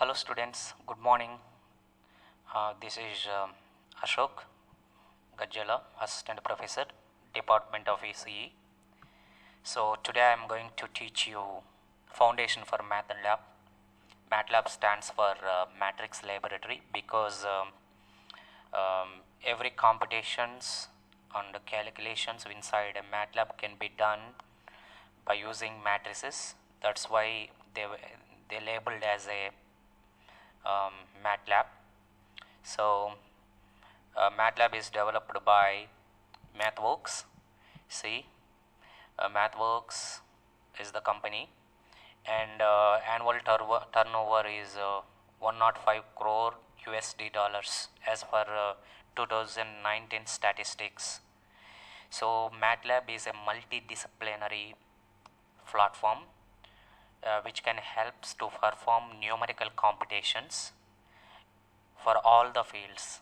Hello students, good morning. This is Ashok Gajjala, Assistant Professor, Department of ECE. So today I am going to teach you Foundation for MATLAB. MATLAB stands for Matrix Laboratory because every computations and calculations inside a MATLAB can be done by using matrices. That's why they labeled as a MATLAB. So MATLAB is developed by MathWorks. See, MathWorks is the company, and annual turnover is 105 crore USD dollars as per 2019 statistics. So MATLAB is a multidisciplinary platform which can help to perform numerical computations for all the fields,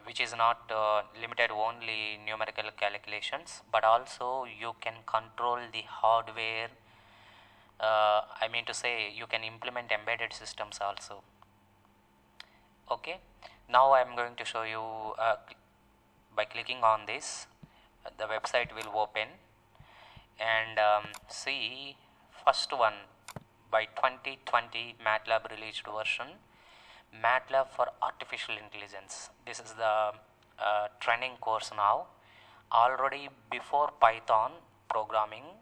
which is not limited only numerical calculations, but also you can control the hardware. I mean to say you can implement embedded systems also. Okay, now I am going to show you by clicking on this, the website will open, and see first one by 2020 MATLAB released version, MATLAB for Artificial Intelligence. This is the training course now. Already before Python programming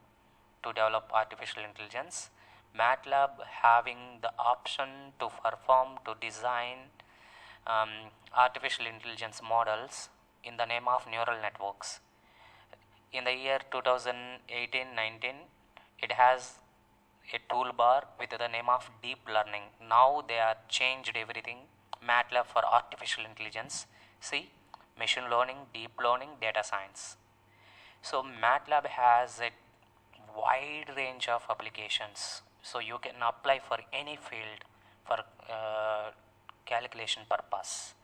to develop artificial intelligence, MATLAB having the option to perform, to design artificial intelligence models in the name of neural networks. In the year 2018-19, it has a toolbar with the name of deep learning. Now they are changed everything, MATLAB for artificial intelligence. See, machine learning, deep learning, data science. So MATLAB has a wide range of applications, so you can apply for any field for calculation purpose,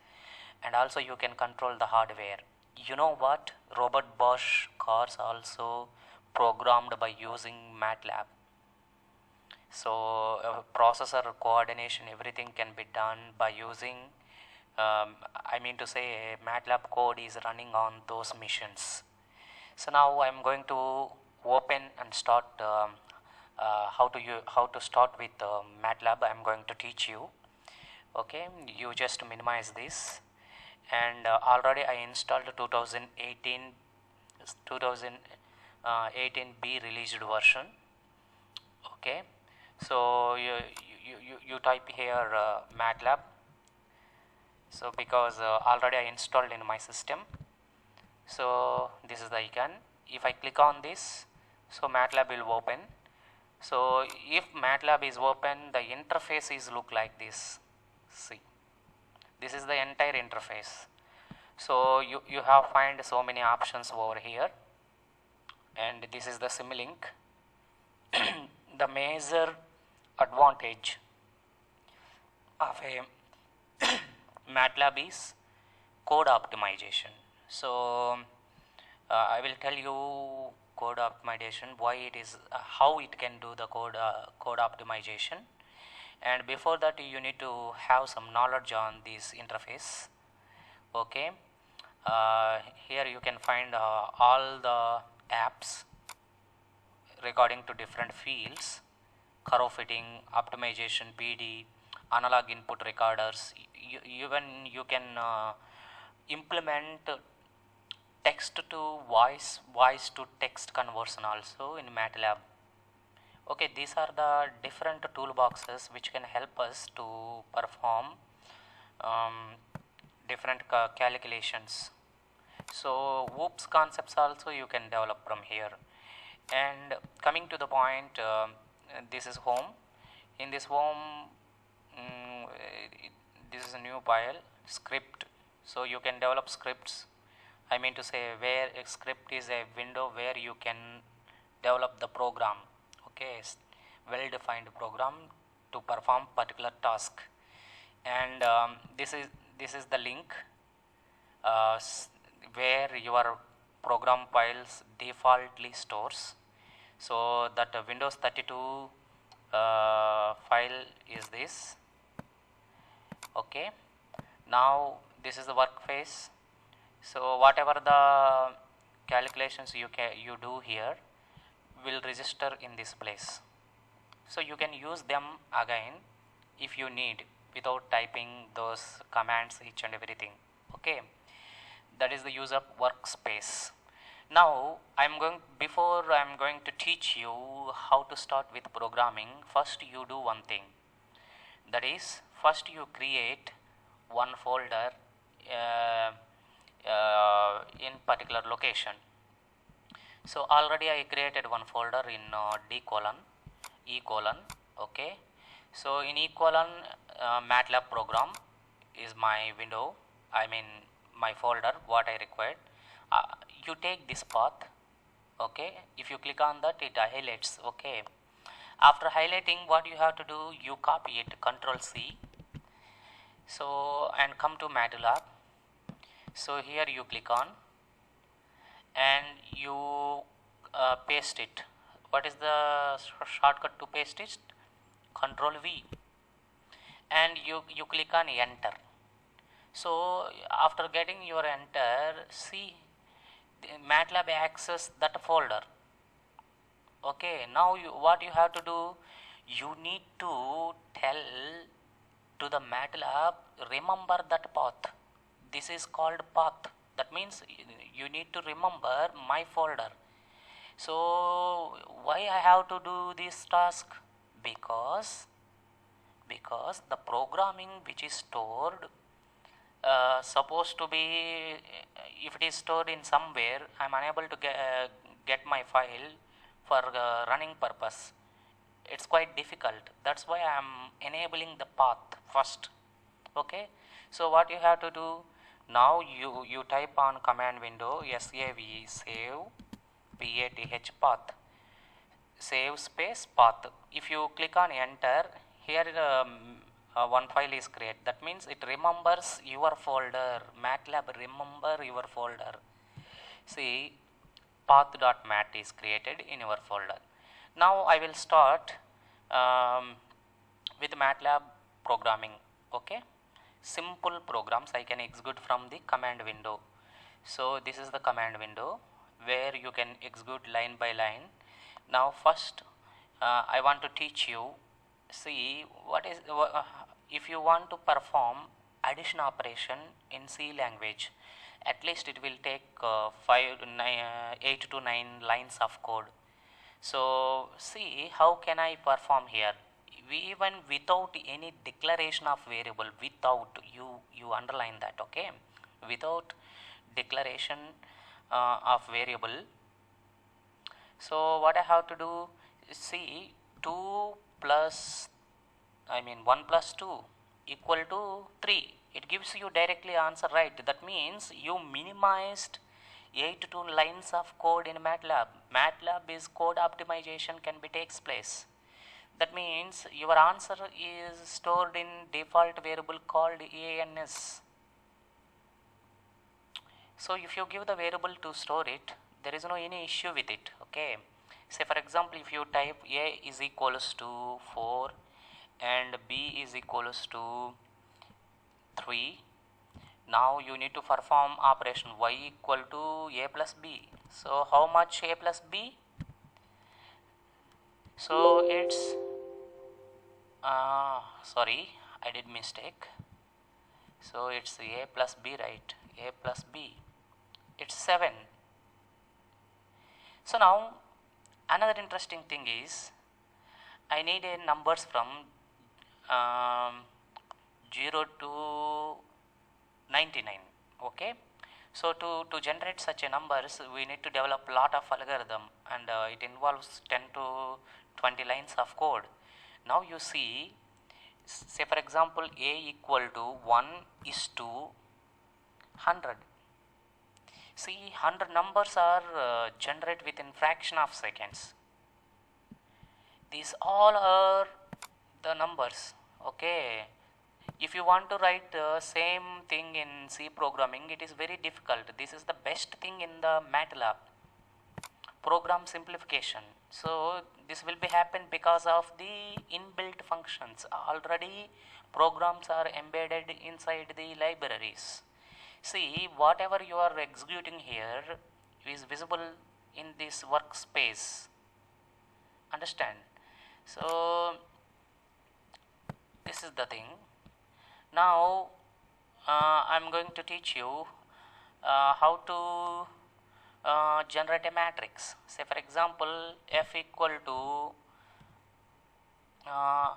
and also you can control the hardware. You know what, Robert Bosch cars also programmed by using MATLAB. So processor coordination, everything can be done by using I mean to say MATLAB code is running on those machines. So now I am going to open and start how to start with MATLAB. I am going to teach you. Okay, you just minimize this, and already I installed 2018 B released version. Okay, so you type here MATLAB. So because already I installed in my system, so this is the icon. If I click on this, so MATLAB will open. So if MATLAB is open, the interface is look like this. See, this is the entire interface. So you have find so many options over here, and this is the Simulink. The major advantage of a MATLAB is code optimization. So I will tell you code optimization, why it is, how it can do the code optimization, and before that you need to have some knowledge on this interface. Okay, here you can find all the apps regarding to different fields: curve fitting, optimization, PD, analog input recorders. Even you can implement text to voice, voice to text conversion also in MATLAB. Okay, these are the different toolboxes which can help us to perform different calculations. So OOPS concepts also you can develop from here. And coming to the point, this is home. In this home, this is a new file, script. So you can develop scripts. I mean to say, where a script is a window where you can develop the program. Okay, well defined program to perform particular task. And this is the link where your program files defaultly stores. So that Windows 32 file is this. Okay, now this is the workspace. So whatever the calculations you do here will register in this place. So you can use them again if you need without typing those commands each and everything. Okay, that is the use of workspace. Now before I'm going to teach you how to start with programming, first you do one thing, that is first you create one folder in particular location. So already I created one folder in D colon, E colon. Okay, so in E colon, MATLAB program is my window, I mean my folder what I required. You take this path. Okay, if you click on that, it highlights. Okay, after highlighting, what you have to do, you copy it, Control C. So and come to MATLAB. So here you click on and you paste it. What is the shortcut to paste it? Control V, and you click on enter. So after getting your enter, see MATLAB access that folder. Okay, now what you have to do, you need to tell to the MATLAB, remember that path. This is called path. That means you need to remember my folder. So why I have to do this task? Because the programming which is stored supposed to be, if it is stored in somewhere, I am unable to get my file for running purpose. It's quite difficult. That's why I am enabling the path first. Okay, so what you have to do, now you type on command window SAV, save path, save space path. If you click on enter, here one file is created. That means it remembers your folder. MATLAB remember your folder. See, path.mat is created in your folder. Now I will start with MATLAB programming. Okay, simple programs I can execute from the command window. So this is the command window where you can execute line by line. Now first I want to teach you, see what is if you want to perform addition operation in C language, at least it will take 8 to 9 lines of code. So see how can I perform here, even without any declaration of variable, without, you underline that. Okay, without declaration of variable. So what I have to do, see 2 plus, I mean 1 plus 2 equal to 3. It gives you directly answer, right? That means you minimized 8 to 2 lines of code in MATLAB. MATLAB is code optimization can be takes place. That means your answer is stored in default variable called ANS. So if you give the variable to store it, there is no any issue with it. Okay, say for example, if you type A is equals to 4 and B is equals to 3, now you need to perform operation y equal to A plus B. So how much A plus B? So it's sorry, I did mistake. So it's A plus B, right? A plus B, it's 7. So now another interesting thing is I need a numbers from 0 to 99. Okay, so to generate such a numbers, we need to develop lot of algorithm, and it involves 10 to 20 lines of code. Now you see, say for example, A equal to 1 is to 100. See, 100 numbers are generated within fraction of seconds. These all are the numbers. Okay, if you want to write same thing in C programming, it is very difficult. This is the best thing in the MATLAB, program simplification. So this will be happen because of the inbuilt functions. Already programs are embedded inside the libraries. See, whatever you are executing here is visible in this workspace. Understand? So this is the thing. Now I'm going to teach you how to generate a matrix. Say for example, f equal to uh,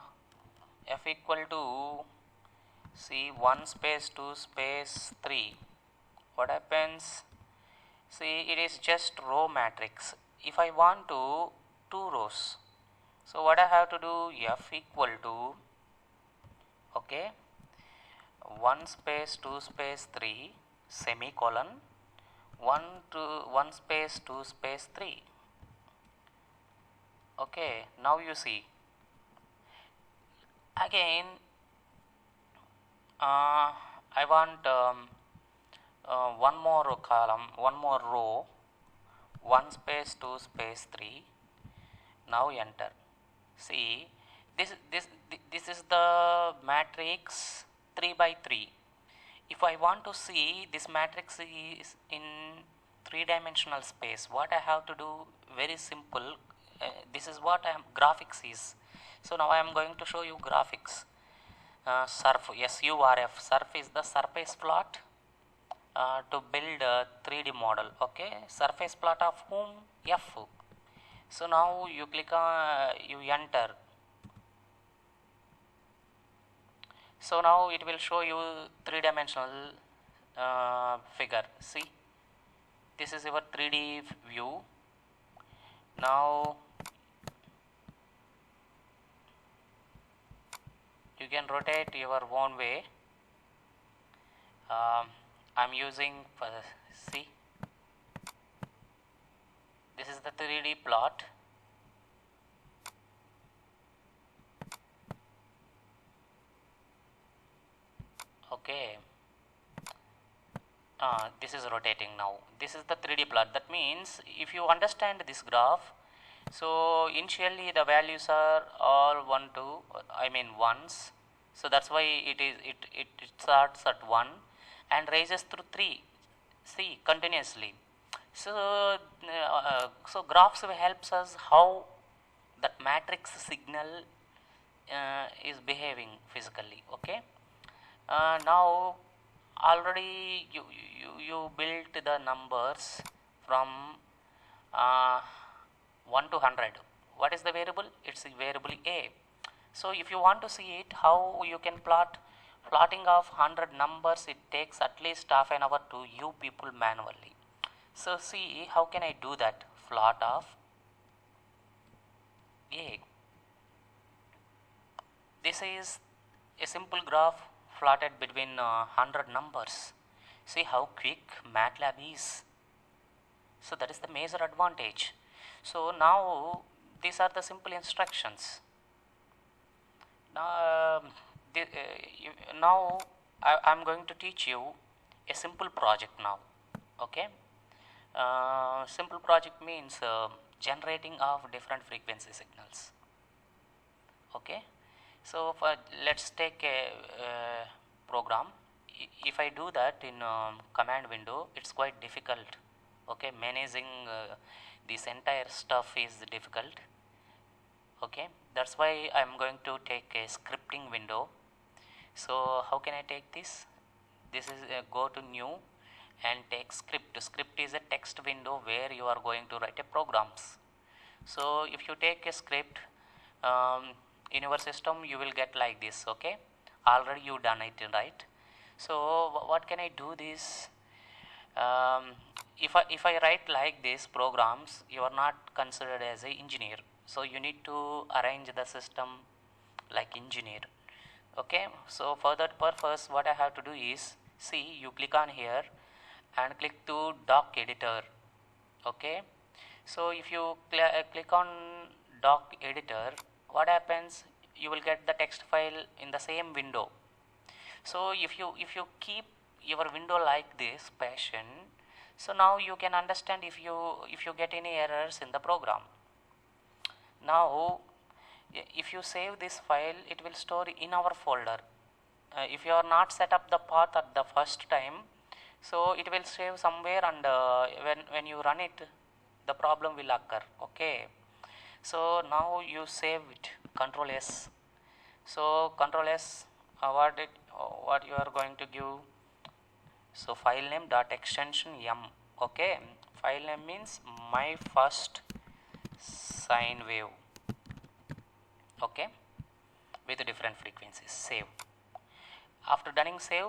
see 1 space 2 space 3. What happens? See, it is just row matrix. If I want to 2 rows, so what I have to do, f equal to, okay, 1 space 2 space 3 semicolon 1 to 1 space 2 space 3. Okay, now you see again I want one more column, one more row, 1 space 2 space 3. Now enter. See, this is the matrix 3 by 3. If I want to see this matrix is in 3-dimensional space, what I have to do, very simple. This is what graphics is. So now I am going to show you graphics. SURF, SURF. SURF is the surface plot to build a 3D model. Okay, surface plot of whom? F. So now you click on, you enter. So now it will show you 3-dimensional figure. See, this is your 3D view. Now you can rotate your own way. I'm using see, this is the 3D plot. Okay, this is rotating now. This is the 3D plot. That means if you understand this graph, so initially the values are all 1 to ones. So that's why it starts at 1 and rises through 3. See, continuously. So so graphs helps us how that matrix signal is behaving physically. Okay. Now already you built the numbers from 1 to 100. What is the variable? It's a variable a. So if you want to see it, how you can plotting of 100 numbers, it takes at least half an hour to you people manually. So see, how can I do that? Plot of a. This is a simple graph plotted between 100 numbers. See how quick MATLAB is. So that is the major advantage. So now these are the simple instructions. Now, now I am going to teach you a simple project now. Okay. Simple project means generating of different frequency signals. Okay. So let's take a program. If I do that in command window, it's quite difficult. Okay, managing this entire stuff is difficult. Okay, that's why I'm going to take a scripting window. So how can I take this? This is go to new and take script. Script is a text window where you are going to write a programs. So if you take a script in your system, you will get like this. Okay, already you done it, right? So what can I do this? If I write like this programs, you are not considered as an engineer. So you need to arrange the system like engineer. Okay, so for that purpose, what I have to do is, see, you click on here and click to doc editor. Okay, so if you click on doc editor, what happens? You will get the text file in the same window. So if you keep your window like this passion, so now you can understand if you get any errors in the program. Now if you save this file, it will store in our folder. If you are not set up the path at the first time, so it will save somewhere, and when you run it, the problem will occur. Okay, so now you save it, Control S. So Control S, what you are going to give, so file name dot extension m. Okay, file name means my first sine wave. Okay, with different frequencies. Save. After doing save,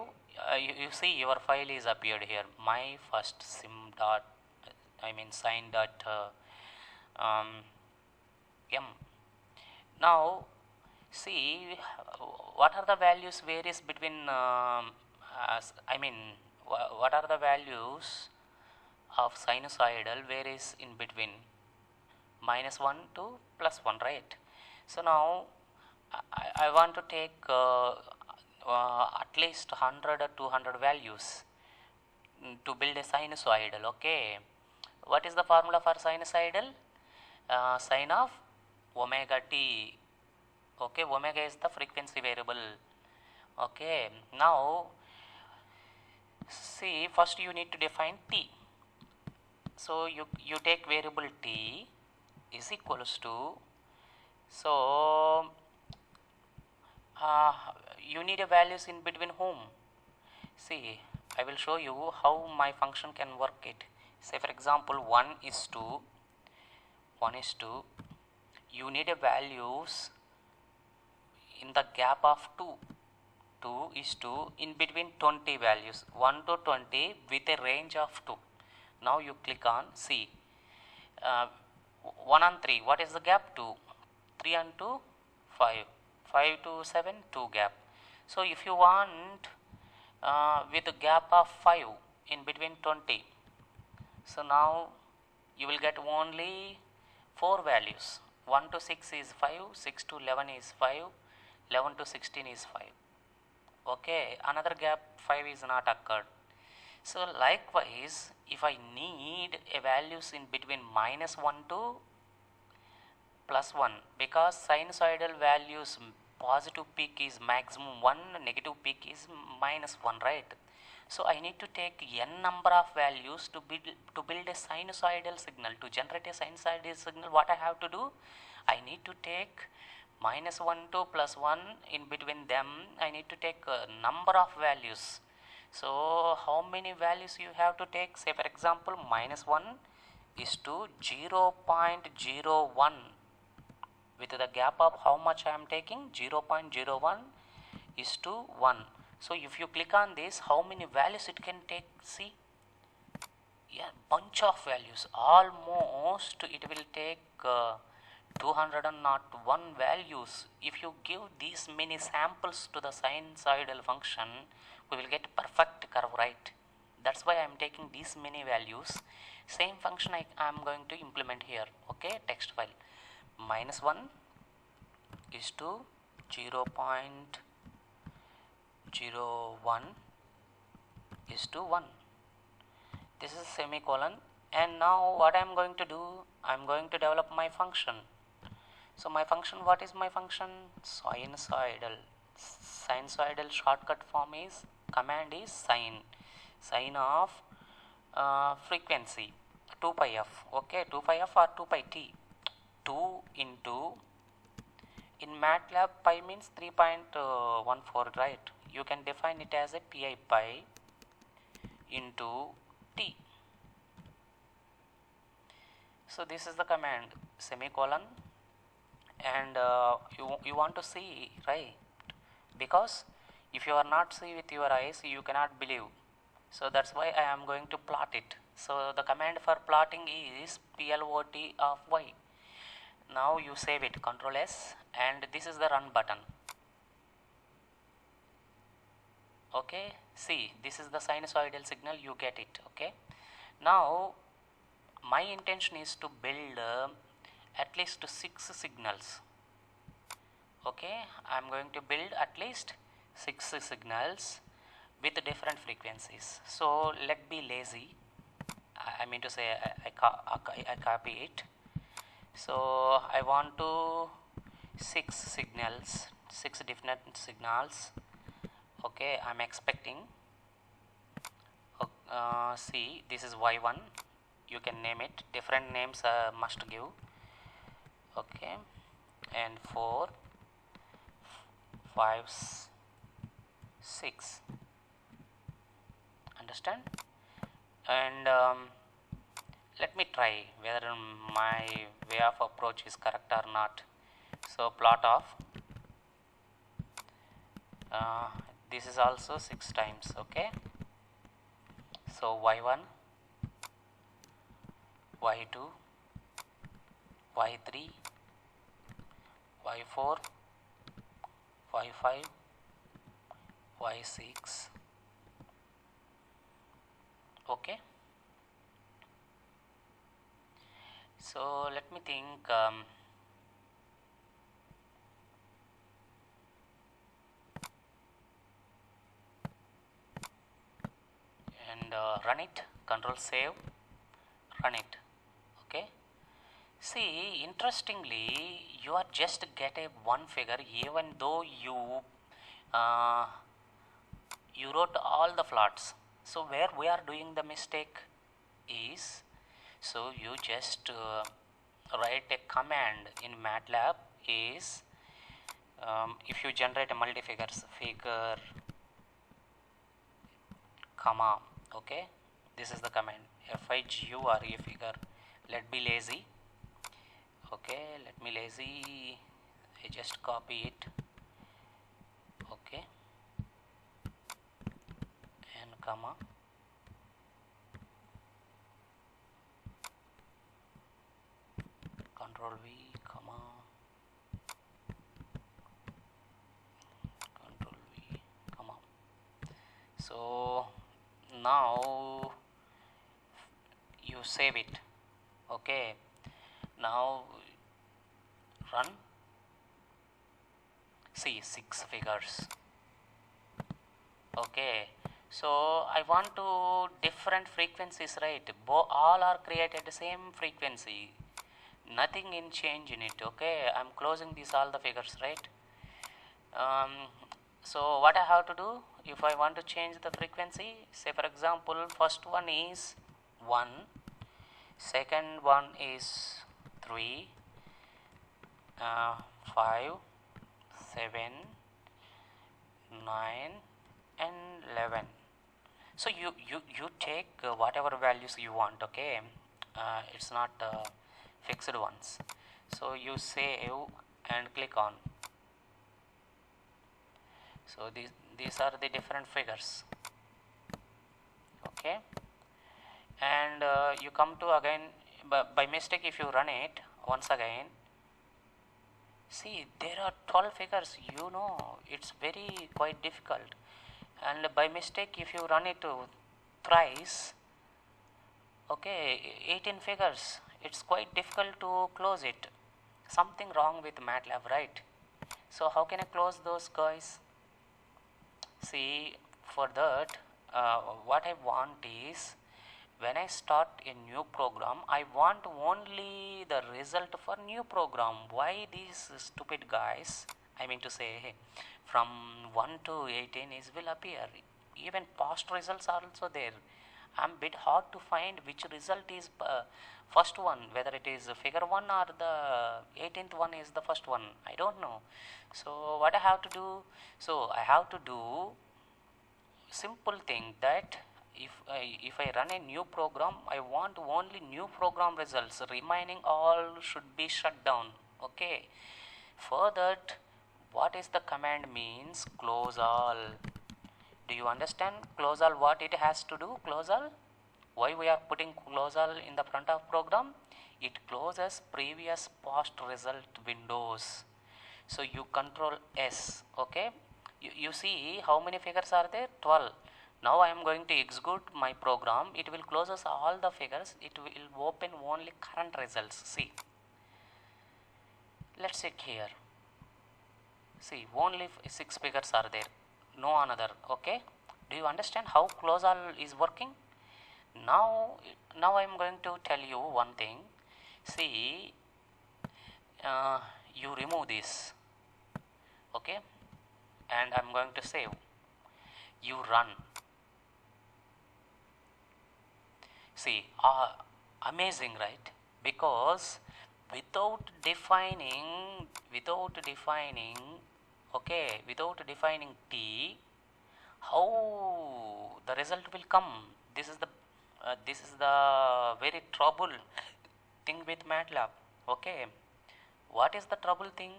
you see your file is appeared here, my first sim dot, sine dot m. Now see what are the values varies between what are the values of sinusoidal varies in between -1 to +1, right? So now I want to take at least 100 or 200 values to build a sinusoidal. Okay, what is the formula for sinusoidal? Sine of omega t. Okay, omega is the frequency variable. Okay, now see, first you need to define t. So you take variable t is equals to, so you need a values in between whom. See, I will show you how my function can work it. Say for example 1 is to, you need a values in the gap of 2 is to, in between 20 values 1 to 20 with a range of 2. Now you click on, see, 1 and 3, what is the gap? 2. 3 and 2, 5. 5 to 7, 2 gap. So if you want with a gap of 5 in between 20, so now you will get only 4 values. 1 to 6 is 5, 6 to 11 is 5, 11 to 16 is 5. Okay, another gap 5 is not occurred. So likewise, if I need a values in between -1 to +1, because sinusoidal values positive peak is maximum 1, negative peak is -1, right? So I need to take n number of values to build a sinusoidal signal. To generate a sinusoidal signal, what I have to do? I need to take -1 to +1, in between them I need to take a number of values. So how many values you have to take? Say for example -1 is to 0.01, with the gap of how much I am taking? 0.01 is to 1. So if you click on this, how many values it can take? See, yeah, bunch of values. Almost it will take 201 values. If you give these many samples to the sinusoidal function, we will get perfect curve, right? That's why I am taking these many values. Same function I am going to implement here. Okay, text file. -1 is to 0.01 is to 1. This is semicolon, and now what I am going to do? I am going to develop my function. So my function, what is my function? Sinusoidal. Sinusoidal shortcut form is, command is sine of frequency 2 pi f. Okay, 2 pi f or 2 pi t. 2 into, in MATLAB pi means 3.14, right? You can define it as a pi into t. So this is the command, semicolon, and you want to see, right? Because if you are not see with your eyes, you cannot believe. So that's why I am going to plot it. So the command for plotting is plot of y. Now you save it, Control S, and this is the run button. Okay, see, this is the sinusoidal signal, you get it. Okay, now my intention is to build at least 6 signals. Okay, I am going to build at least 6 signals with different frequencies. So let be lazy, I mean to say I copy it. So I want to six different signals. Okay, I'm expecting. See, this is y1, you can name it, different names must give. Okay, and 4 5 6, understand? And let me try whether my way of approach is correct or not. So plot of this is also 6 times. Okay, so y1, y2, y3, y4, y5, y6. Okay, so let me think. And run it, control save, run it. Okay, see, interestingly, you are just get a one figure even though uh, you wrote all the plots. So where we are doing the mistake is, so you just write a command in MATLAB is if you generate a multi-figures figure comma, okay, this is the command figure figure, let be lazy. Okay, let me lazy, I just copy it. Okay, and comma, control V, comma, control V, comma. So now you save it. Okay, now run. See, 6 figures. Okay, so I want to different frequencies, right? All are created the same frequency, nothing in change in it. Okay, I'm closing these all the figures, right? So what I have to do, if I want to change the frequency, say for example first one is 1, second one is 3, 5, 7, 9 and 11. So you take whatever values you want. Okay, it's not fixed ones. So you save and click on. So these are the different figures. Okay, and you come to again by mistake, if you run it once again, see there are 12 figures. You know, it's very quite difficult, and by mistake if you run it thrice, okay, 18 figures, it's quite difficult to close it. Something wrong with MATLAB, right? So how can I close those guys? See, for that what I want is, when I start a new program, I want only the result for new program. Why these stupid guys, I mean to say, from 1 to 18 is will appear. Even past results are also there. I'm bit hard to find which result is first one, whether it is figure 1 or the 18th one is the first one. I don't know. So what I have to do? So I have to do simple thing that if I run a new program, I want only new program results, remaining all should be shut down. Okay, for that, what is the command means? Close all. Do you understand close all, what it has to do? Close all, why we are putting close all in the front of program? It closes previous past result windows. So you control S. Okay, you see how many figures are there? 12. Now I am going to execute my program. It will close all the figures. It will open only current results. See, let's check here. See, only 6 figures are there, no another. Okay, do you understand how close all is working? Now I am going to tell you one thing. See, you remove this, okay, and I'm going to save. You run. See, amazing, right? Because without defining, okay, without defining t, how the result will come? This is the very trouble thing with MATLAB. Okay, what is the trouble thing?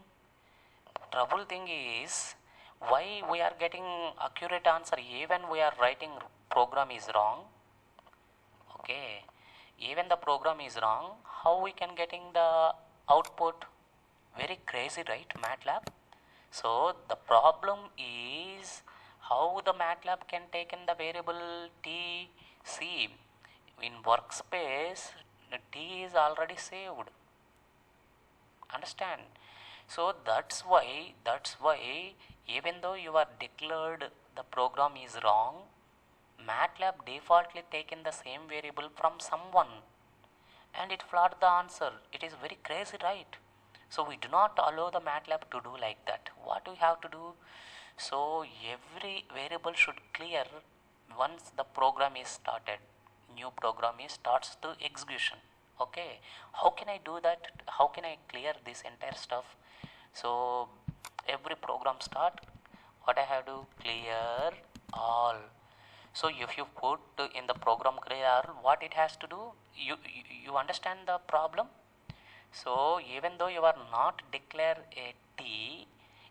Trouble thing is why we are getting accurate answer even we are writing program is wrong. Okay, even the program is wrong, how we can getting the output? Very crazy, right, MATLAB? So the problem is how the MATLAB can take in the variable t. See, in workspace t is already saved, understand? So that's why even though you are declared the program is wrong, MATLAB defaultly taken the same variable from someone and it flooded the answer. It is very crazy, right? So we do not allow the MATLAB to do like that. What we have to do? So every variable should clear once the program is started. New program is starts to execution. Okay, how can I do that? How can I clear this entire stuff? So every program start, what I have to clear all. So if you put in the program clear, what it has to do, you understand the problem? So even though you are not declare a t,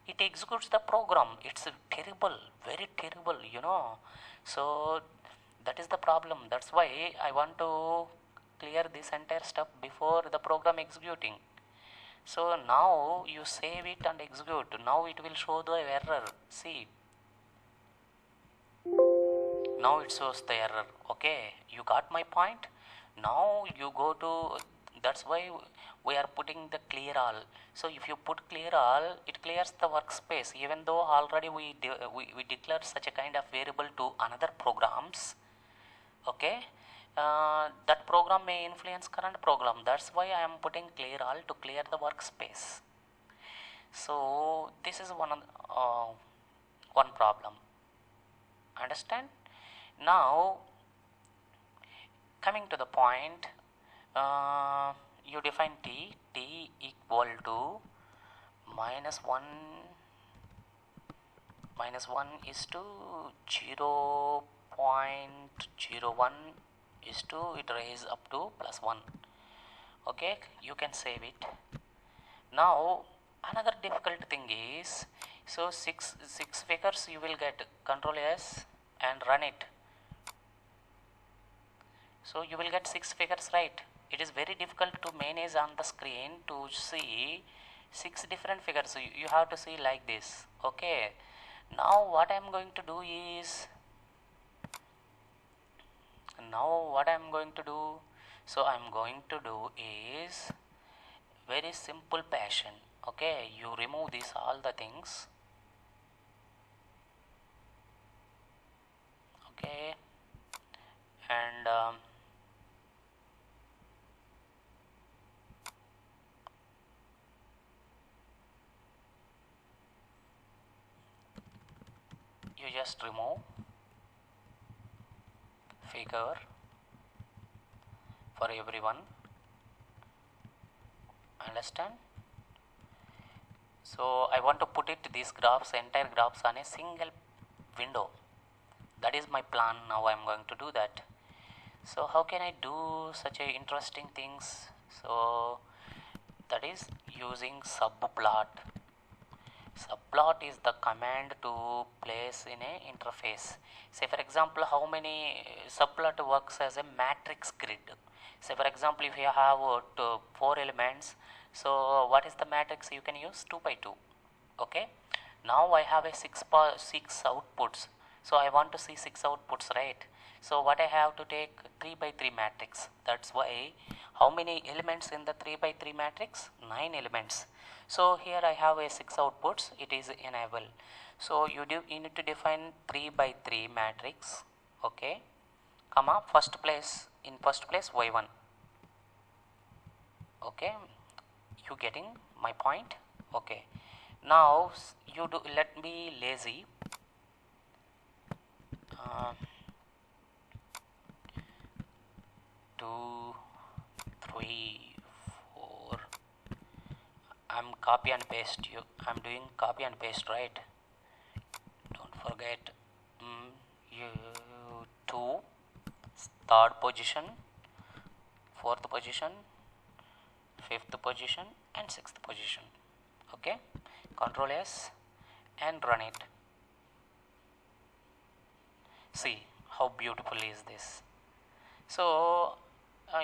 it executes the program. It's terrible, very terrible, you know. So that is the problem. That's why I want to clear this entire stuff before the program executing. So now you save it and execute. Now it will show the error. See, now it shows the error. Okay, you got my point? Now you go to, that's why we are putting the clear all. So if you put clear all, it clears the workspace even though already we declared such a kind of variable to another programs. Okay, that program may influence current program. That's why I am putting clear all to clear the workspace. So this is one problem, understand? Now coming to the point, you define t equal to minus 1 is to 0.01 is to it raise up to plus 1. Okay, you can save it. Now another difficult thing is, so six figures you will get, Control S and run it. So you will get 6 figures, right? It is very difficult to manage on the screen to see 6 different figures. You have to see like this. Okay, now what I am going to do is, so I am going to do is very simple fashion. Okay, you remove these all the things. Okay, and you just remove figure for everyone, understand? So I want to put it these graphs, entire graphs on a single window. That is my plan. Now I am going to do that. So how can I do such a interesting things? So that is using subplot. Subplot is the command to place in a interface. Say for example, how many subplot works as a matrix grid. Say for example, if you have 4 elements, so what is the matrix you can use? 2 by 2. Okay, now I have a 6 outputs, so I want to see 6 outputs, right? So what I have to take 3 by 3 matrix. That's why how many elements in the 3 by 3 matrix? 9 elements. So here I have a 6 outputs, it is enable. So you need to define 3 by 3 matrix. Okay, comma first place, in first place y1. Okay, you getting my point? Okay. Now you do let me lazy. 2, 3, 4. I'm copy and paste. I'm doing copy and paste, right? Don't forget. You 2, third position, fourth position, fifth position, and sixth position. Okay. Control S and run it. See how beautiful is this. So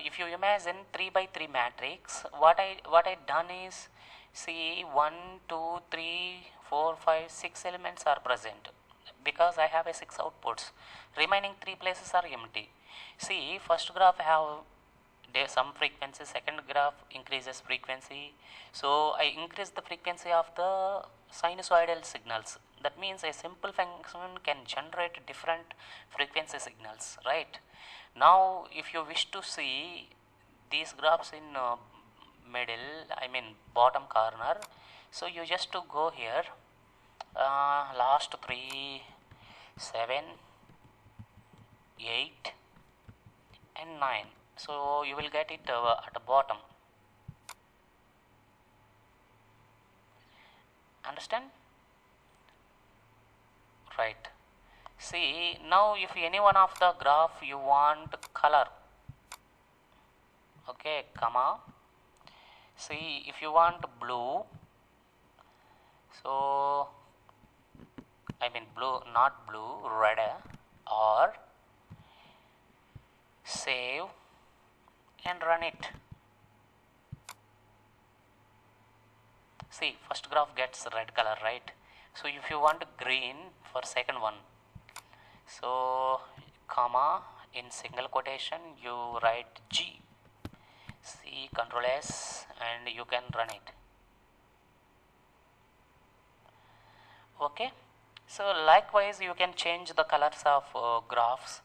if you imagine 3 by 3 matrix, what I done is, see 1, 2, 3, 4, 5, 6 elements are present because I have a 6 outputs. Remaining 3 places are empty. See, first graph have some frequency, second graph increases frequency. So I increase the frequency of the sinusoidal signals. That means a simple function can generate different frequency signals, right? Now if you wish to see these graphs in middle, I mean bottom corner, so you just to go here, last 3, 7, 8 and 9. So you will get it at the bottom. Understand? Right. See, now if any one of the graph you want color, okay, comma, see if you want blue, so I mean blue, not blue, red, or save and run it. See, first graph gets red color, right? So if you want green for second one, so comma, in single quotation you write G, C, Control S, and you can run it. Okay, so likewise you can change the colors of graphs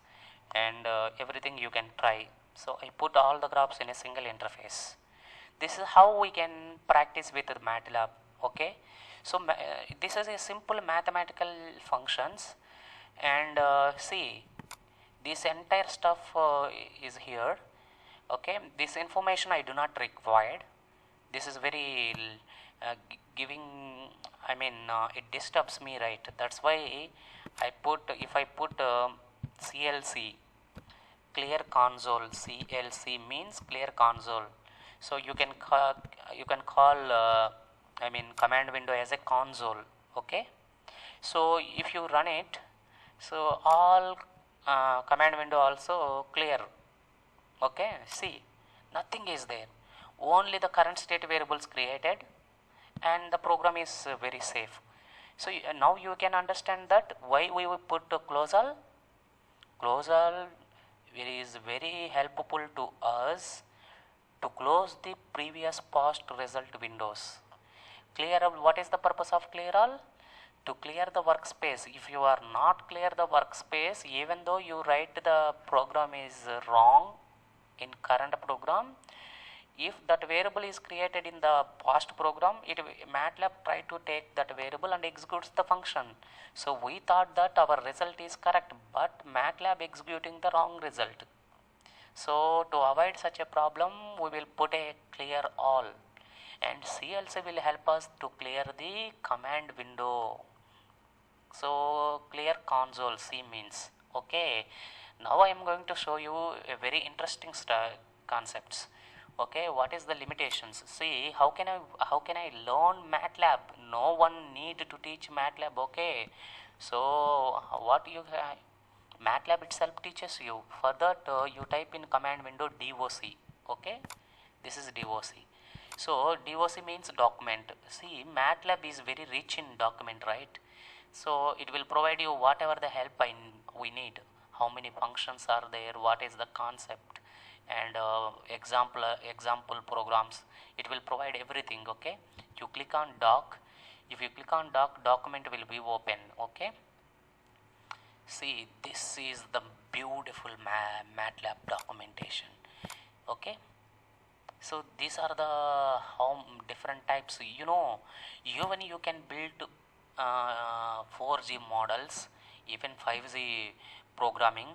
and everything you can try. So I put all the graphs in a single interface. This is how we can practice with the MATLAB. Okay, so this is a simple mathematical functions, and see, this entire stuff is here. Okay, this information I do not require. This is very giving, I mean it disturbs me, right? That's why I put, if I put CLC, clear console, CLC means clear console. So you can call I mean command window as a console. Okay, so if you run it, so all command window also clear. Okay, see, nothing is there, only the current state variables created, and the program is very safe. So now you can understand that why we will put Closal. Closal is very helpful to us to close the previous past result windows. Clear all. What is the purpose of clear all? To clear the workspace. If you are not clear the workspace, even though you write the program is wrong in current program, if that variable is created in the past program, MATLAB try to take that variable and executes the function. So we thought that our result is correct, but MATLAB executing the wrong result. So to avoid such a problem, we will put a clear all, and CLC will help us to clear the command window. So clear console, C means. Okay, now I am going to show you a very interesting concepts. Okay, what is the limitations? See, how can I learn MATLAB? No one need to teach MATLAB. Okay, so what you MATLAB itself teaches you. For that you type in command window DOC. Okay, this is DOC. So DOC means document. See, MATLAB is very rich in document, right? So it will provide you whatever the help we need. How many functions are there? What is the concept? And example programs. It will provide everything. Okay, you click on doc. If you click on doc, document will be open. Okay, see, this is the beautiful MATLAB documentation. Okay, So these are the how different types. Even you can build 4G models, even 5G programming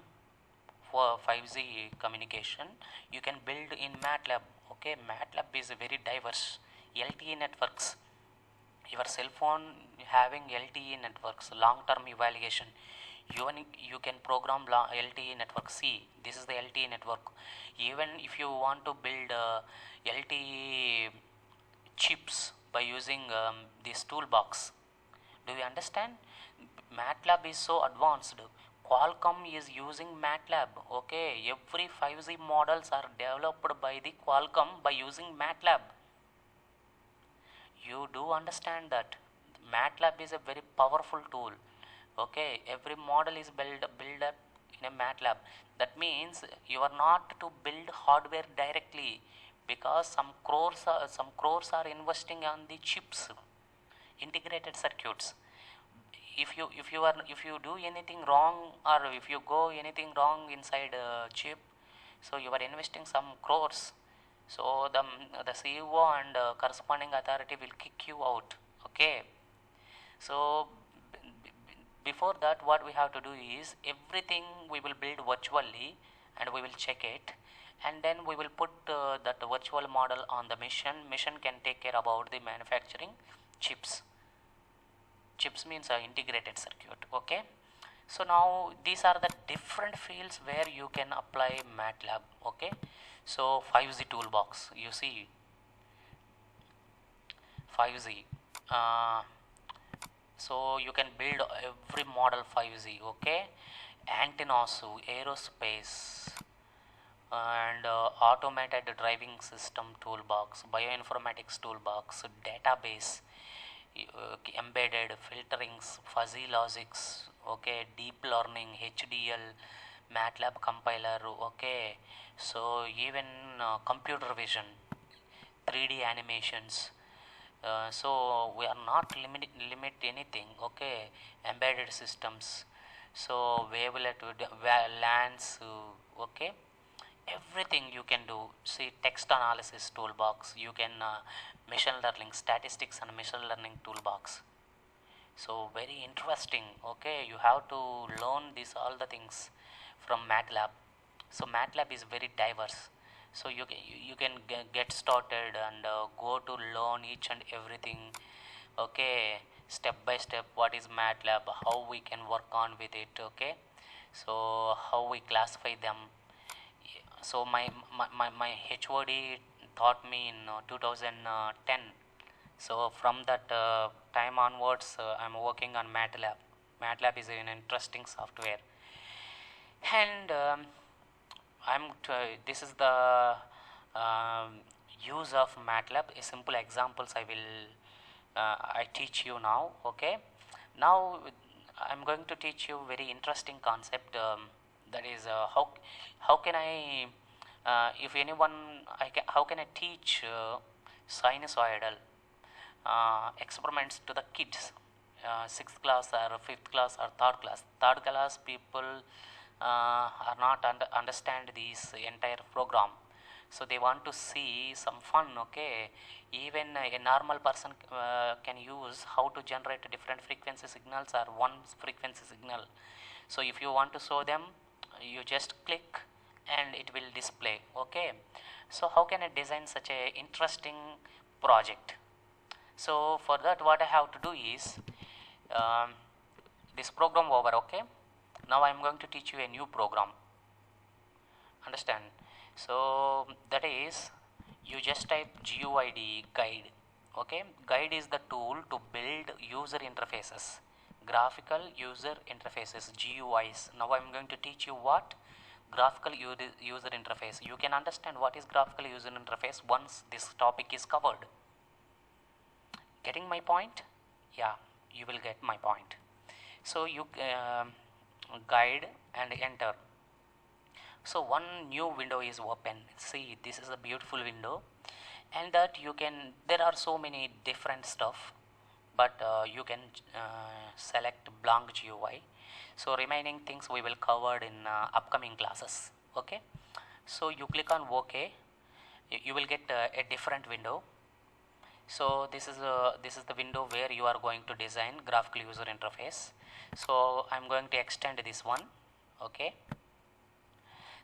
for 5G communication. You can build in MATLAB. Okay, MATLAB is very diverse. LTE networks. Your cell phone having LTE networks, long-term evaluation. Even you can program LTE network C. This is the LTE network. Even if you want to build LTE chips by using this toolbox. Do you understand? MATLAB is so advanced. Qualcomm is using MATLAB. Okay, every 5G models are developed by the Qualcomm by using MATLAB. You do understand that MATLAB is a very powerful tool. Okay, every model is built up in a MATLAB. That means you are not to build hardware directly, because some crores are investing on the chips, integrated circuits. If you do anything wrong, or if you go anything wrong inside a chip, so you are investing some crores. So the CEO and corresponding authority will kick you out. Okay. So before that, what we have to do is everything we will build virtually, and we will check it, and then we will put that virtual model on the machine can take care about the manufacturing chips. Chips means integrated circuit. Okay. So now these are the different fields where you can apply MATLAB. Okay. So 5G toolbox, you see 5G. So you can build every model 5G. Okay. Antennas, aerospace, and automated driving system toolbox, bioinformatics toolbox, database, embedded filterings, fuzzy logics. Okay, deep learning, HDL, MATLAB compiler. Okay, so even computer vision, 3D animations. So we are not limit anything. Okay, embedded systems, so wavelet, LANs. Okay, everything you can do. See, text analysis toolbox, you can machine learning, statistics and machine learning toolbox. So very interesting. Okay, you have to learn this all the things from MATLAB. So MATLAB is very diverse. So you can get started and go to learn each and everything. Okay, step by step, what is MATLAB, how we can work on with it. Okay, so how we classify them. So my HOD taught me in 2010. So from that time onwards, I'm working on MATLAB. MATLAB is an interesting software, and this is the use of MATLAB. A simple examples I teach you now. Okay, now I'm going to teach you very interesting concept. That is how can I if anyone how can I teach sinusoidal experiments to the kids, 6th class or 5th class or 3rd class people are not understand this entire program, so they want to see some fun. Okay, even a normal person can use how to generate different frequency signals or one frequency signal. So if you want to show them, you just click and it will display. Okay, so how can I design such a interesting project? So for that, what I have to do is this program over. Okay, now I am going to teach you a new program. Understand? So that is, you just type GUID, guide. Okay, guide is the tool to build user interfaces, graphical user interfaces, GUIs. Now I am going to teach you what graphical user interface. You can understand what is graphical user interface once this topic is covered. Getting my point? Yeah, you will get my point. So you guide and enter. So one new window is open. See, this is a beautiful window, and that you can, there are so many different stuff, but you can select blank GUI. So remaining things we will cover in upcoming classes. Okay, so you click on OK. you will get a different window. So this is the window where you are going to design graphical user interface. So I'm going to extend this one. Okay,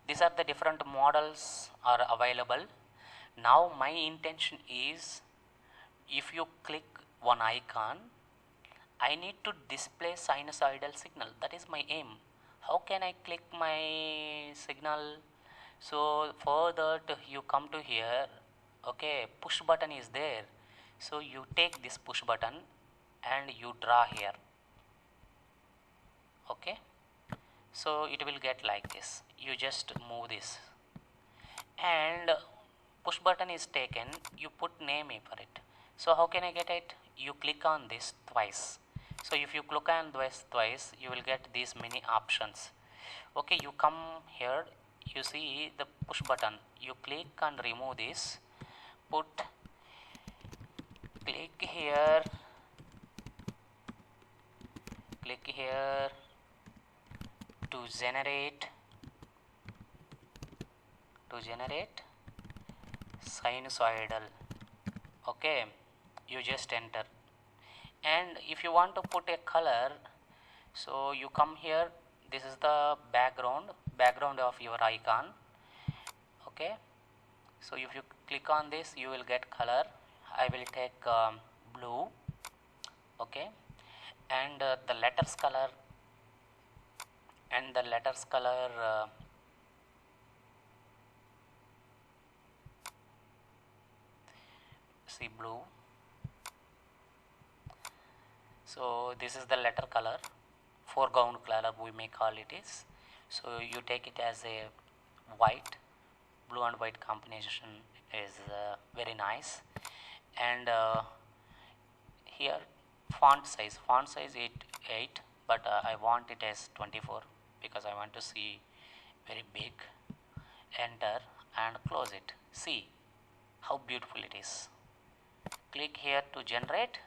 these are the different models are available. Now my intention is, if you click one icon, I need to display sinusoidal signal. That is my aim. How can I click my signal? So for that you come to here. Okay, push button is there. So you take this push button and you draw here. Okay, so it will get like this. You just move this and push button is taken, you put name for it. So how can I get it? You click on this twice. So if you click on this twice, you will get these many options. Okay, you come here, you see the push button, you click and remove this, click here to generate sinusoidal. Okay, you just enter, and if you want to put a color, so you come here, this is the background of your icon. Okay, so if you click on this, you will get color. I will take blue. Okay, and the letters color see blue. So this is the letter color, foreground color we may call it is. So you take it as a white, blue and white combination is very nice. And here font size 8, but I want it as 24 because I want to see very big. Enter and close it. See how beautiful it is. Click here to generate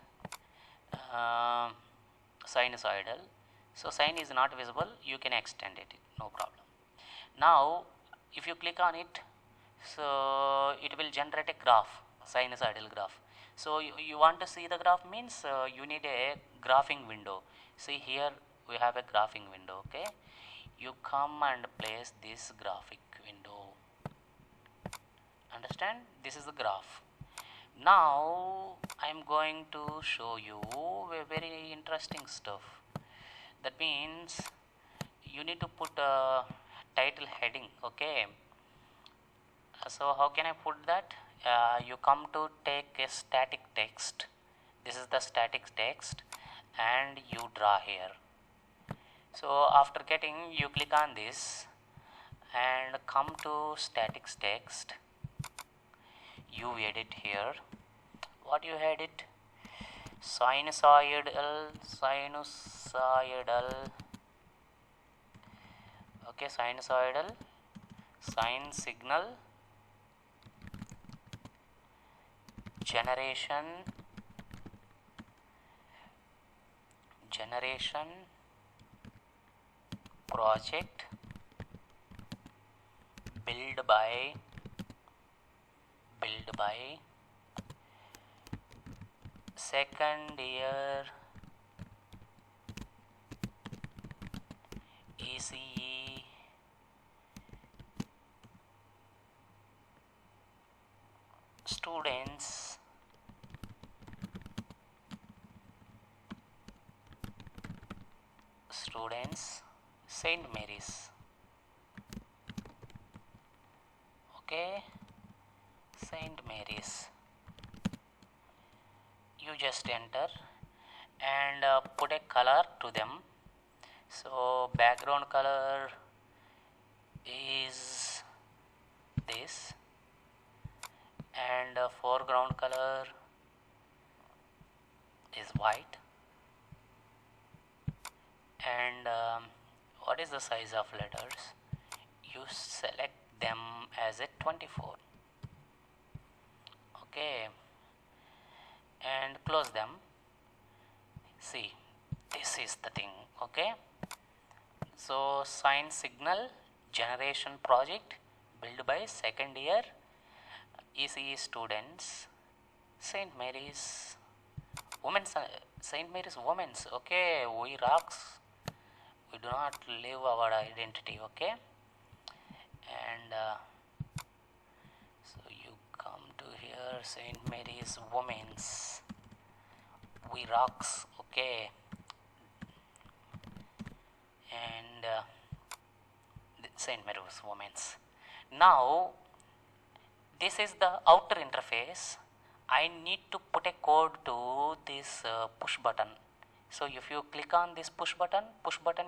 sinusoidal. So sine is not visible, you can extend it, no problem. Now if you click on it, so it will generate a graph, sinusoidal graph. So you want to see the graph means you need a graphing window. See here we have a graphing window. Okay, you come and place this graphic window. Understand, this is the graph. Now I am going to show you a very interesting stuff. That means you need to put a title heading. Okay, so how can I put that? You come to take a static text. This is the static text and you draw here. So after getting, you click on this and come to static text. You edit here. What you edit? Sinusoidal. Okay, sinusoidal sine signal generation project build by second year ECE students St. Mary's. Okay, St. Mary's. You just enter and put a color to them. So background color is this and foreground color is white. And what is the size of letters? You select them as a 24. Okay, and close them. See, this is the thing. Okay, so sine signal generation project built by second year ECE students, St. Mary's Women's, St. Mary's Women's, okay, we rocks, we do not leave our identity, okay, and so you come to here, St. Mary's Women's, we rocks, okay, and St. Mary's Women's. Now this is the outer interface. I need to put a code to this push button. So if you click on this push button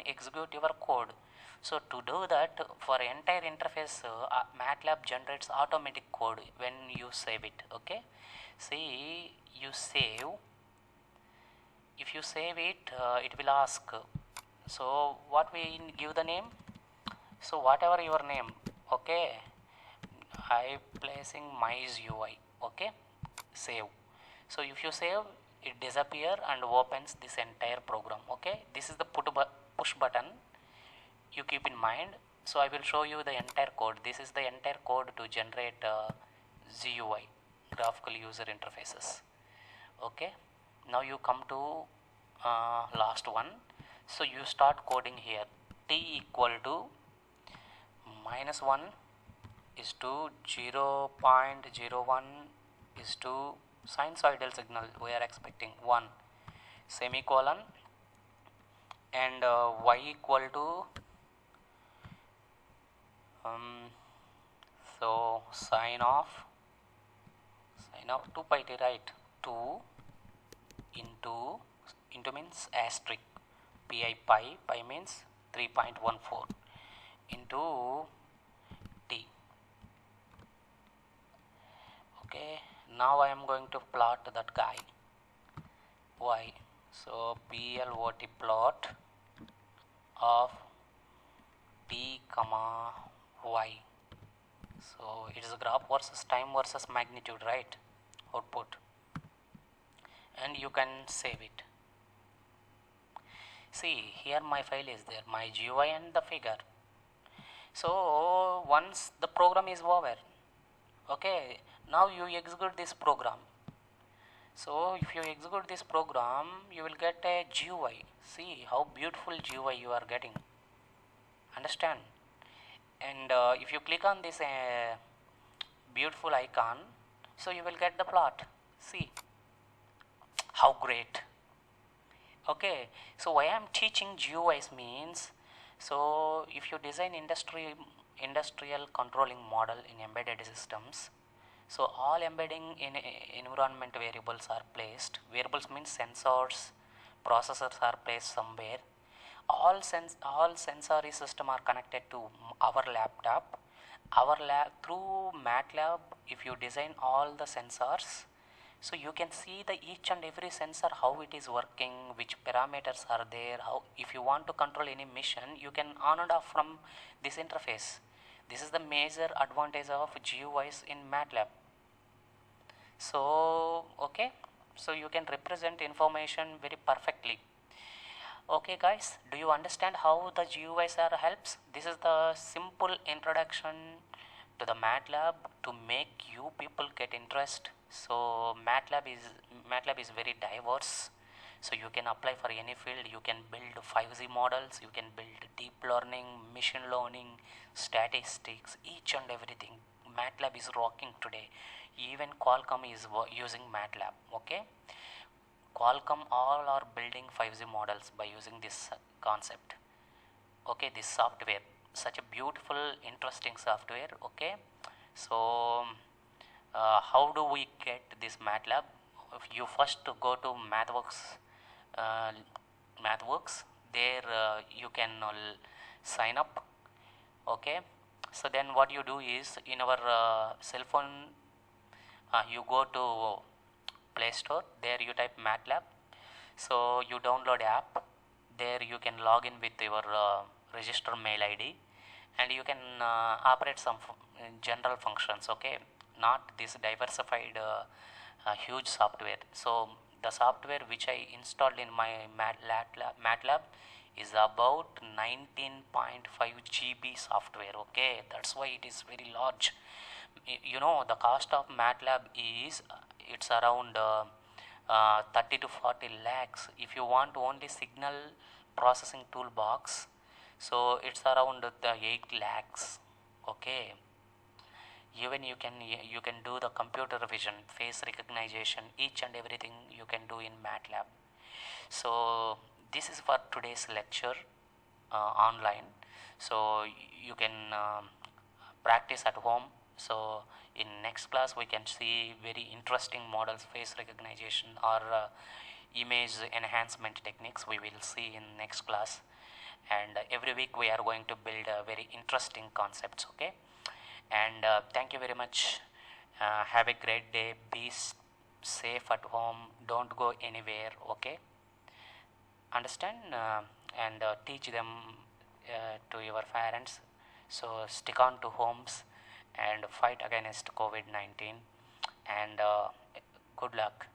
execute your code. So to do that, for entire interface, MATLAB generates automatic code when you save it. Okay, see, you save. If you save it, it will ask. So what we give the name? So whatever your name, okay, I placing MyGUI, okay, save. So if you save, it disappear and opens this entire program, okay. This is the push button, you keep in mind. So I will show you the entire code. This is the entire code to generate GUI, graphical user interfaces, okay. Now you come to last one. So you start coding here. T equal to -1 is to 0.01 is to sinusoidal signal, we are expecting 1 semicolon, and y equal to so sine of 2 pi t, right, 2 into means asterisk pi means 3.14 into t. Okay, now I am going to plot that guy y. So PLOT plot of t comma y. So it is a graph versus time versus magnitude, right, output, and you can save it. See, here my file is there, my GUI and the figure. So once the program is over, okay, now you execute this program. So if you execute this program, you will get a GUI. See how beautiful GUI you are getting, understand. And if you click on this beautiful icon, so you will get the plot. See how great. Okay, so why I am teaching GUIs means, so if you design industrial controlling model in embedded systems, so all embedding in environment variables are placed. Variables means sensors, processors are placed somewhere. All sensory system are connected to our laptop. Through MATLAB, if you design all the sensors, so you can see the each and every sensor, how it is working, which parameters are there, how if you want to control any mission, you can on and off from this interface. This is the major advantage of GUIs in MATLAB. So okay, so you can represent information very perfectly. Okay guys, do you understand how the GUIs are helps? This is the simple introduction to the MATLAB to make you people get interest. So MATLAB is very diverse, so you can apply for any field. You can build 5G models, you can build deep learning, machine learning, statistics, each and everything. MATLAB is rocking today. Even Qualcomm is using MATLAB, okay. Qualcomm all are building 5G models by using this concept, okay, this software, such a beautiful interesting software, okay. So how do we get this MATLAB? If you first go to MathWorks, there you can sign up, okay. So then what you do is, in our cell phone, you go to Play Store, there you type MATLAB, so you download app, there you can log in with your register mail ID, and you can operate some general functions, okay, not this diversified huge software. So the software which I installed in my MATLAB is about 19.5 GB software, okay, that's why it is very large. You know, the cost of MATLAB is it's around 30 to 40 lakhs. If you want only signal processing toolbox, so it's around the 8 lakhs. Okay, even you can do the computer vision, face recognition, each and everything you can do in MATLAB. So this is for today's lecture online. So you can practice at home. So in next class we can see very interesting models, face recognition or image enhancement techniques we will see in next class. And every week we are going to build very interesting concepts. Okay, and thank you very much. Have a great day. Be safe at home, don't go anywhere. Okay, understand, and teach them to your parents. So stick on to homes and fight against COVID-19, and good luck.